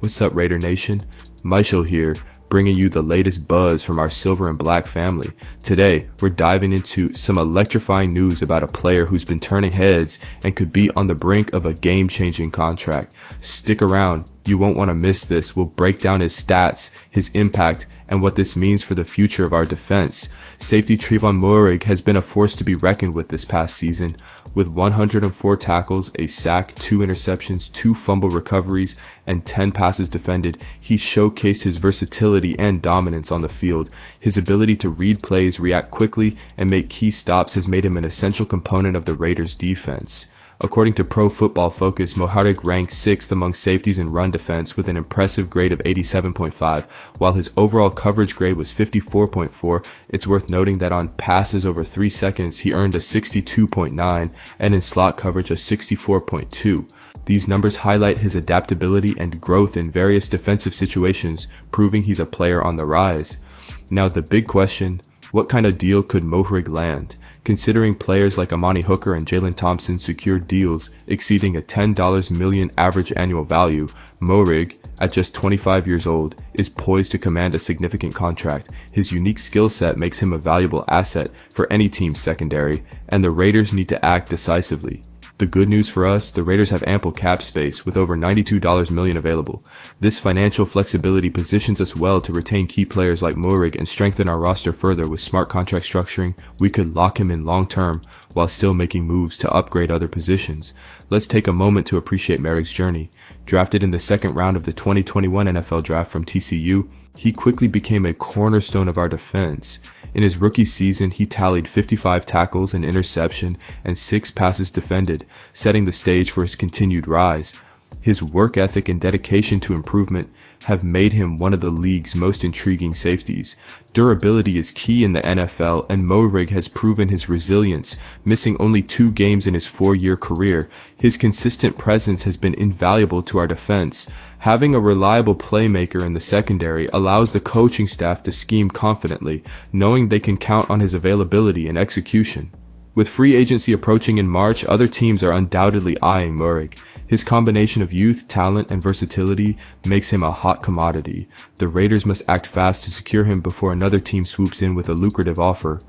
What's up, Raider Nation? Michael here, bringing you the latest buzz from our silver and black family. Today, we're diving into some electrifying news about a player who's been turning heads and could be on the brink of a game-changing contract. Stick around, you won't want to miss this. We'll break down his stats, his impact, and what this means for the future of our defense. Safety Tre'von Moehrig has been a force to be reckoned with this past season. With 104 tackles, a sack, 2 interceptions, 2 fumble recoveries, and 10 passes defended, he showcased his versatility and dominance on the field. His ability to read plays, react quickly, and make key stops has made him an essential component of the Raiders' defense. According to Pro Football Focus, Moehrig ranked 6th among safeties in run defense with an impressive grade of 87.5, while his overall coverage grade was 54.4. It's worth noting that on passes over 3 seconds, he earned a 62.9, and in slot coverage a 64.2. These numbers highlight his adaptability and growth in various defensive situations, proving he's a player on the rise. Now the big question, what kind of deal could Moehrig land? Considering players like Amani Hooker and Jalen Thompson secured deals exceeding a $10 million average annual value, Moehrig, at just 25 years old, is poised to command a significant contract. His unique skill set makes him a valuable asset for any team's secondary, and the Raiders need to act decisively. The good news for us, the Raiders have ample cap space with over $92 million available. This financial flexibility positions us well to retain key players like Moehrig and strengthen our roster further. With smart contract structuring, we could lock him in long term while still making moves to upgrade other positions. Let's take a moment to appreciate Moehrig's journey. Drafted in the second round of the 2021 NFL Draft from TCU, he quickly became a cornerstone of our defense. In his rookie season, he tallied 55 tackles, an interception, and 6 passes defended, setting the stage for his continued rise. His work ethic and dedication to improvement have made him one of the league's most intriguing safeties. Durability is key in the NFL, and Moehrig has proven his resilience, missing only 2 games in his 4-year career. His consistent presence has been invaluable to our defense. Having a reliable playmaker in the secondary allows the coaching staff to scheme confidently, knowing they can count on his availability and execution. With free agency approaching in March, other teams are undoubtedly eyeing Moehrig. His combination of youth, talent, and versatility makes him a hot commodity. The Raiders must act fast to secure him before another team swoops in with a lucrative offer.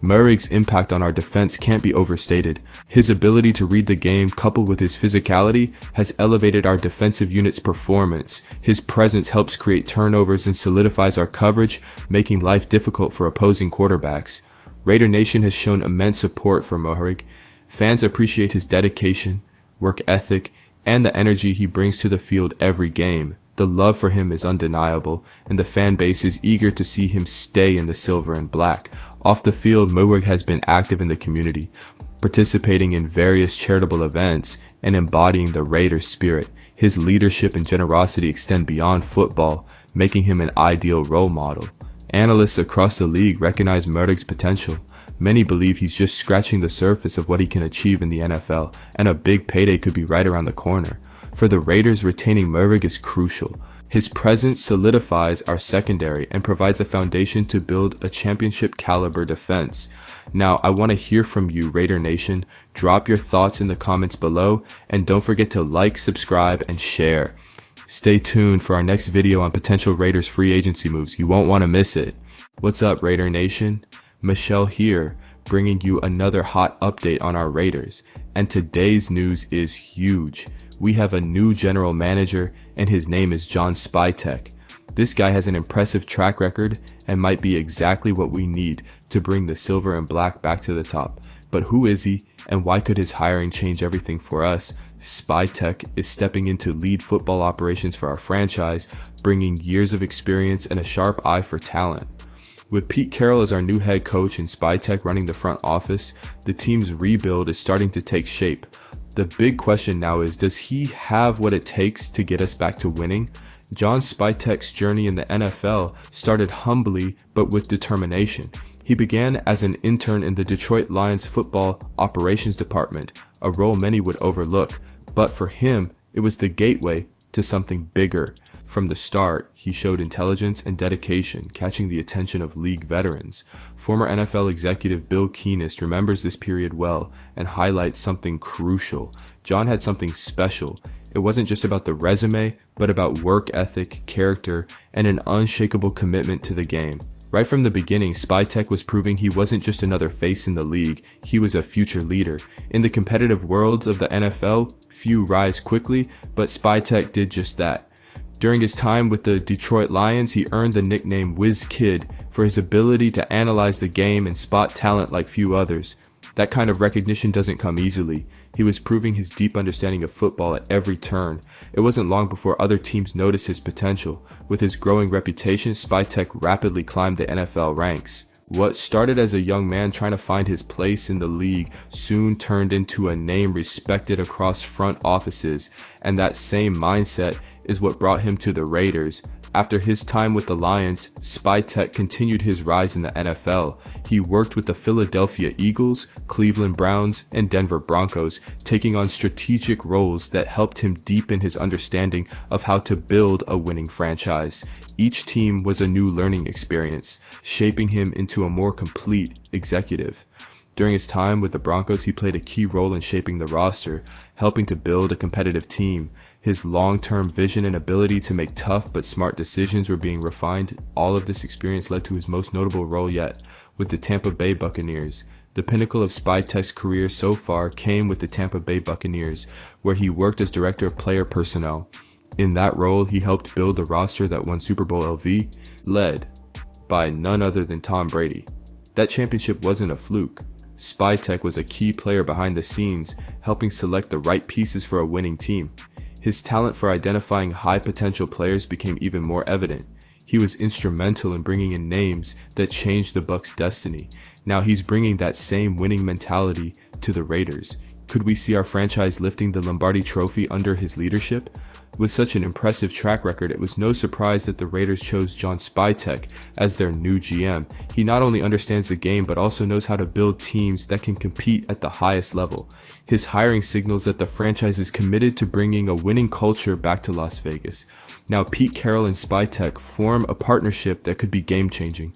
Moehrig's impact on our defense can't be overstated. His ability to read the game, coupled with his physicality, has elevated our defensive unit's performance. His presence helps create turnovers and solidifies our coverage, making life difficult for opposing quarterbacks. Raider Nation has shown immense support for Moehrig. Fans appreciate his dedication, work ethic, and the energy he brings to the field every game. The love for him is undeniable, and the fan base is eager to see him stay in the silver and black. Off the field, Moehrig has been active in the community, participating in various charitable events and embodying the Raider spirit. His leadership and generosity extend beyond football, making him an ideal role model. Analysts across the league recognize Moehrig's potential. Many believe he's just scratching the surface of what he can achieve in the NFL, and a big payday could be right around the corner. For the Raiders, retaining Moehrig is crucial. His presence solidifies our secondary and provides a foundation to build a championship-caliber defense. Now, I want to hear from you, Raider Nation. Drop your thoughts in the comments below, and don't forget to like, subscribe, and share. Stay tuned for our next video on potential Raiders free agency moves. You won't want to miss it. What's up, Raider Nation? Michelle here, bringing you another hot update on our Raiders. And today's news is huge. We have a new general manager, and his name is John Spytek. This guy has an impressive track record and might be exactly what we need to bring the silver and black back to the top. But who is he, and why could his hiring change everything for us? Spytek is stepping in to lead football operations for our franchise, bringing years of experience and a sharp eye for talent. With Pete Carroll as our new head coach and Spytek running the front office, the team's rebuild is starting to take shape. The big question now is, does he have what it takes to get us back to winning? John Spytek's journey in the NFL started humbly but with determination. He began as an intern in the Detroit Lions football operations department, a role many would overlook, but for him, it was the gateway to something bigger. From the start, he showed intelligence and dedication, catching the attention of league veterans. Former NFL executive Bill Keenest remembers this period well and highlights something crucial. John had something special. It wasn't just about the resume, but about work ethic, character, and an unshakable commitment to the game. Right from the beginning, Spytek was proving he wasn't just another face in the league, he was a future leader. In the competitive worlds of the NFL, few rise quickly, but Spytek did just that. During his time with the Detroit Lions, he earned the nickname Whiz Kid for his ability to analyze the game and spot talent like few others. That kind of recognition doesn't come easily. He was proving his deep understanding of football at every turn. It wasn't long before other teams noticed his potential. With his growing reputation, Spytek rapidly climbed the NFL ranks. What started as a young man trying to find his place in the league soon turned into a name respected across front offices, and that same mindset is what brought him to the Raiders. After his time with the Lions, Spytek continued his rise in the NFL. He worked with the Philadelphia Eagles, Cleveland Browns, and Denver Broncos, taking on strategic roles that helped him deepen his understanding of how to build a winning franchise. Each team was a new learning experience, shaping him into a more complete executive. During his time with the Broncos, he played a key role in shaping the roster, helping to build a competitive team. His long-term vision and ability to make tough but smart decisions were being refined. All of this experience led to his most notable role yet, with the Tampa Bay Buccaneers. The pinnacle of Spytek's career so far came with the Tampa Bay Buccaneers, where he worked as director of player personnel. In that role, he helped build the roster that won Super Bowl LV, led by none other than Tom Brady. That championship wasn't a fluke. Spytek was a key player behind the scenes, helping select the right pieces for a winning team. His talent for identifying high potential players became even more evident. He was instrumental in bringing in names that changed the Bucs' destiny. Now he's bringing that same winning mentality to the Raiders. Could we see our franchise lifting the Lombardi Trophy under his leadership? With such an impressive track record, it was no surprise that the Raiders chose John Spytek as their new GM. He not only understands the game, but also knows how to build teams that can compete at the highest level. His hiring signals that the franchise is committed to bringing a winning culture back to Las Vegas. Now, Pete Carroll and Spytek form a partnership that could be game-changing.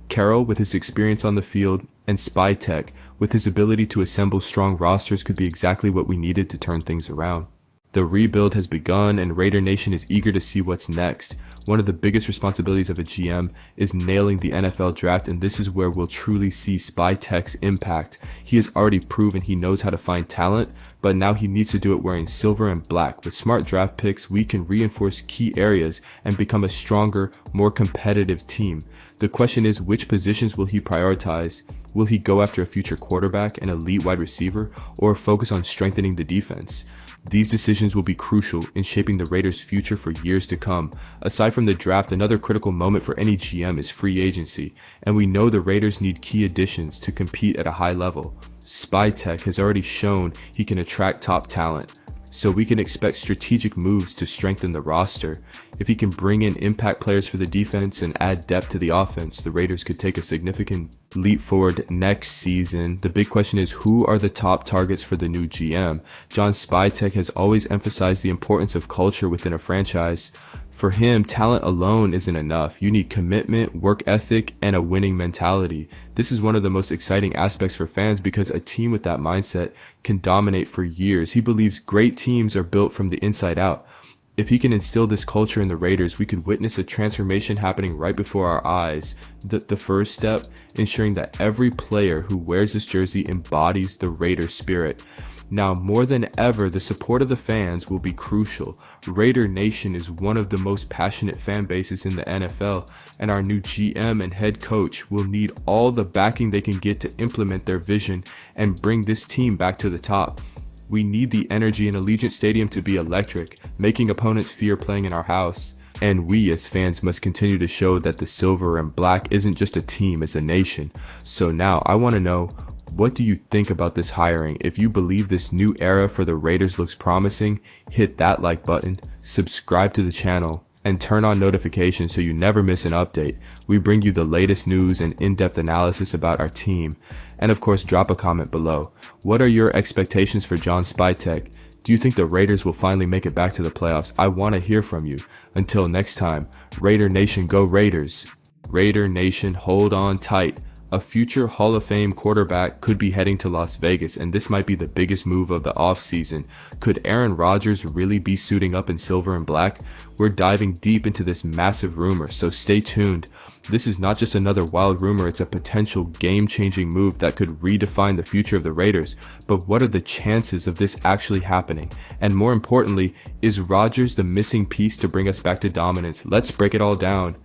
Carroll, with his experience on the field, and Spytek, with his ability to assemble strong rosters, could be exactly what we needed to turn things around. The rebuild has begun, and Raider Nation is eager to see what's next. One of the biggest responsibilities of a GM is nailing the NFL draft, and this is where we'll truly see Spytek's impact. He has already proven he knows how to find talent, but now he needs to do it wearing silver and black. With smart draft picks, we can reinforce key areas and become a stronger, more competitive team. The question is, which positions will he prioritize? Will he go after a future quarterback, an elite wide receiver, or focus on strengthening the defense? These decisions will be crucial in shaping the Raiders' future for years to come. Aside from the draft, another critical moment for any GM is free agency, and we know the Raiders need key additions to compete at a high level. Spytek has already shown he can attract top talent, so we can expect strategic moves to strengthen the roster. If he can bring in impact players for the defense and add depth to the offense, the Raiders could take a significant leap forward next season. The big question is, who are the top targets for the new GM? John Spytek has always emphasized the importance of culture within a franchise. For him, talent alone isn't enough. You need commitment, work ethic, and a winning mentality. This is one of the most exciting aspects for fans because a team with that mindset can dominate for years. He believes great teams are built from the inside out. If he can instill this culture in the Raiders, we could witness a transformation happening right before our eyes. The first step, ensuring that every player who wears this jersey embodies the Raiders spirit. Now, more than ever, the support of the fans will be crucial. Raider Nation is one of the most passionate fan bases in the NFL, and our new GM and head coach will need all the backing they can get to implement their vision and bring this team back to the top. We need the energy in Allegiant Stadium to be electric, making opponents fear playing in our house. And we as fans must continue to show that the silver and black isn't just a team, it's a nation. So now I want to know, what do you think about this hiring? If you believe this new era for the Raiders looks promising, hit that like button, subscribe to the channel, and turn on notifications so you never miss an update. We bring you the latest news and in-depth analysis about our team. And of course, drop a comment below. What are your expectations for John Spytek? Do you think the Raiders will finally make it back to the playoffs? I want to hear from you. Until next time, Raider Nation, go Raiders. Raider Nation, hold on tight. A future Hall of Fame quarterback could be heading to Las Vegas, and this might be the biggest move of the offseason. Could Aaron Rodgers really be suiting up in silver and black? We're diving deep into this massive rumor, so stay tuned. This is not just another wild rumor, it's a potential game-changing move that could redefine the future of the Raiders. But what are the chances of this actually happening? And more importantly, is Rodgers the missing piece to bring us back to dominance? Let's break it all down.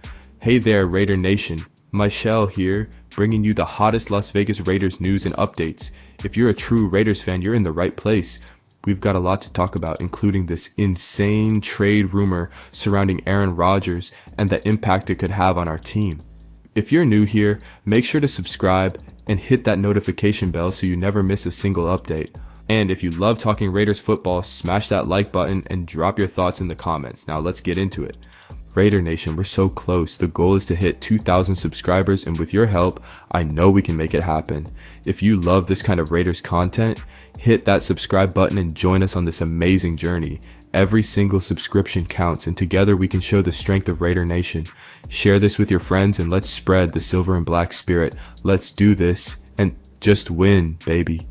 Hey there, Raider Nation. Michelle here, bringing you the hottest Las Vegas Raiders news and updates. If you're a true Raiders fan, you're in the right place. We've got a lot to talk about, including this insane trade rumor surrounding Aaron Rodgers and the impact it could have on our team. If you're new here, make sure to subscribe and hit that notification bell so you never miss a single update. And if you love talking Raiders football, smash that like button and drop your thoughts in the comments. Now let's get into it. Raider Nation, we're so close. The goal is to hit 2,000 subscribers, and with your help, I know we can make it happen. If you love this kind of Raiders content, hit that subscribe button and join us on this amazing journey. Every single subscription counts, and together we can show the strength of Raider Nation. Share this with your friends and let's spread the silver and black spirit. Let's do this and just win, baby.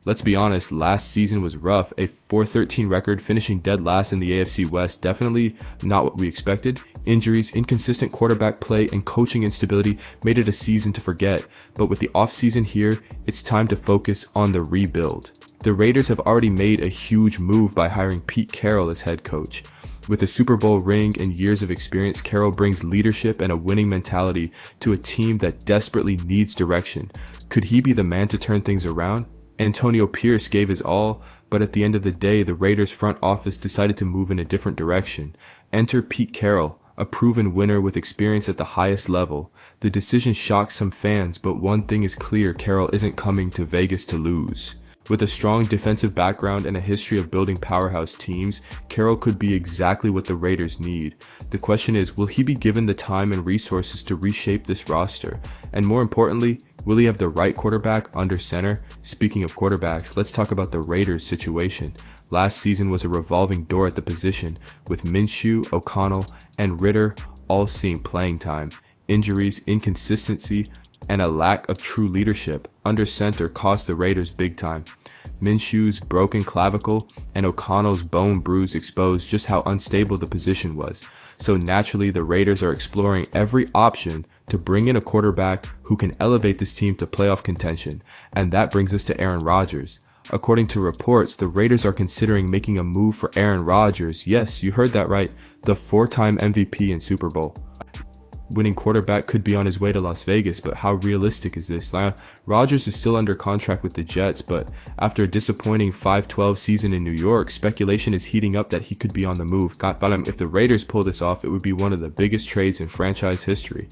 Let's be honest, last season was rough. A 4-13 record, finishing dead last in the AFC West, definitely not what we expected. Injuries, inconsistent quarterback play, and coaching instability made it a season to forget. But with the offseason here, it's time to focus on the rebuild. The Raiders have already made a huge move by hiring Pete Carroll as head coach. With a Super Bowl ring and years of experience, Carroll brings leadership and a winning mentality to a team that desperately needs direction. Could he be the man to turn things around? Antonio Pierce gave his all, but at the end of the day, the Raiders front office decided to move in a different direction. Enter Pete Carroll, a proven winner with experience at the highest level. The decision shocked some fans, but one thing is clear, Carroll isn't coming to Vegas to lose. With a strong defensive background and a history of building powerhouse teams, Carroll could be exactly what the Raiders need. The question is, will he be given the time and resources to reshape this roster? And more importantly, will he have the right quarterback under center? Speaking of quarterbacks, let's talk about the Raiders' situation. Last season was a revolving door at the position, with Minshew, O'Connell, and Ritter all seeing playing time. Injuries, inconsistency, and a lack of true leadership under center cost the Raiders big time. Minshew's broken clavicle and O'Connell's bone bruise exposed just how unstable the position was. So naturally, the Raiders are exploring every option to bring in a quarterback who can elevate this team to playoff contention. And that brings us to Aaron Rodgers. According to reports, the Raiders are considering making a move for Aaron Rodgers. Yes, you heard that right, the 4-time MVP and Super Bowl winning quarterback could be on his way to Las Vegas, but how realistic is this? Now, Rodgers is still under contract with the Jets, but after a disappointing 5-12 season in New York, speculation is heating up that he could be on the move. If the Raiders pull this off, it would be one of the biggest trades in franchise history.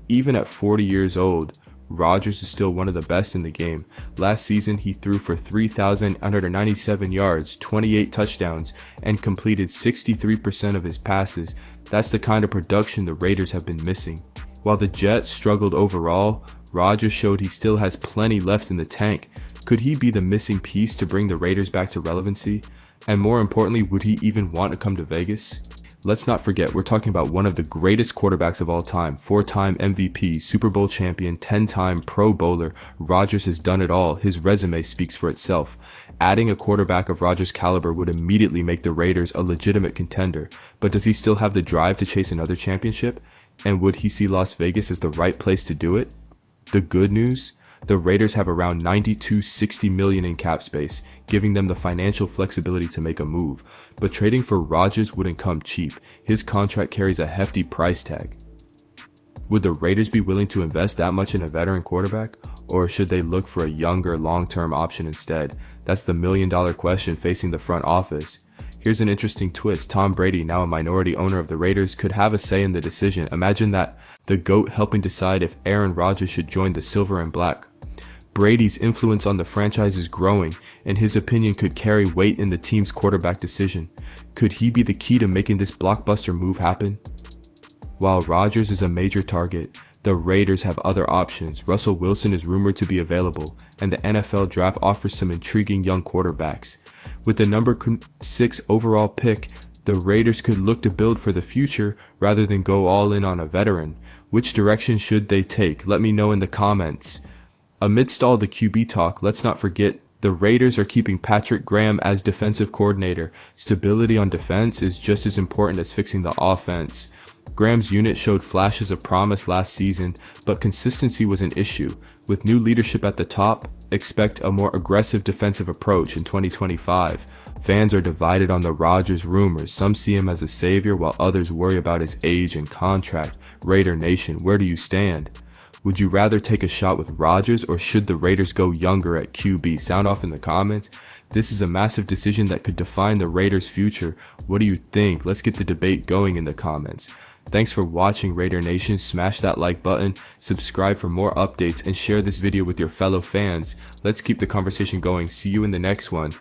Even at 40 years old, Rodgers is still one of the best in the game. Last season, he threw for 3,197 yards, 28 touchdowns, and completed 63% of his passes. That's the kind of production the Raiders have been missing. While the Jets struggled overall, Rodgers showed he still has plenty left in the tank. Could he be the missing piece to bring the Raiders back to relevancy? And more importantly, would he even want to come to Vegas? Let's not forget, we're talking about one of the greatest quarterbacks of all time, 4-time MVP, Super Bowl champion, 10-time Pro Bowler. Rodgers has done it all. His resume speaks for itself. Adding a quarterback of Rodgers' caliber would immediately make the Raiders a legitimate contender. But does he still have the drive to chase another championship? And would he see Las Vegas as the right place to do it? The good news? The Raiders have around $90–60 million in cap space, giving them the financial flexibility to make a move. But trading for Rodgers wouldn't come cheap. His contract carries a hefty price tag. Would the Raiders be willing to invest that much in a veteran quarterback? Or should they look for a younger, long-term option instead? That's the million-dollar question facing the front office. Here's an interesting twist. Tom Brady, now a minority owner of the Raiders, could have a say in the decision. Imagine that, the GOAT helping decide if Aaron Rodgers should join the silver and black. Brady's influence on the franchise is growing, and his opinion could carry weight in the team's quarterback decision. Could he be the key to making this blockbuster move happen? While Rodgers is a major target, the Raiders have other options. Russell Wilson is rumored to be available, and the NFL draft offers some intriguing young quarterbacks. With the number 6 overall pick, The Raiders could look to build for the future rather than go all in on a veteran. Which direction should they take? Let me know in the comments. Amidst all the QB talk, let's not forget the Raiders are keeping Patrick Graham as defensive coordinator. Stability on defense is just as important as fixing the offense. Graham's unit showed flashes of promise last season, but consistency was an issue. With new leadership at the top, expect a more aggressive defensive approach in 2025. Fans are divided on the Rodgers rumors. Some see him as a savior while others worry about his age and contract. Raider Nation, where do you stand? Would you rather take a shot with Rodgers, or should the Raiders go younger at QB? Sound off in the comments. This is a massive decision that could define the Raiders' future. What do you think? Let's get the debate going in the comments. Thanks for watching, Raider Nation. Smash that like button, subscribe for more updates, and share this video with your fellow fans. Let's keep the conversation going. See you in the next one.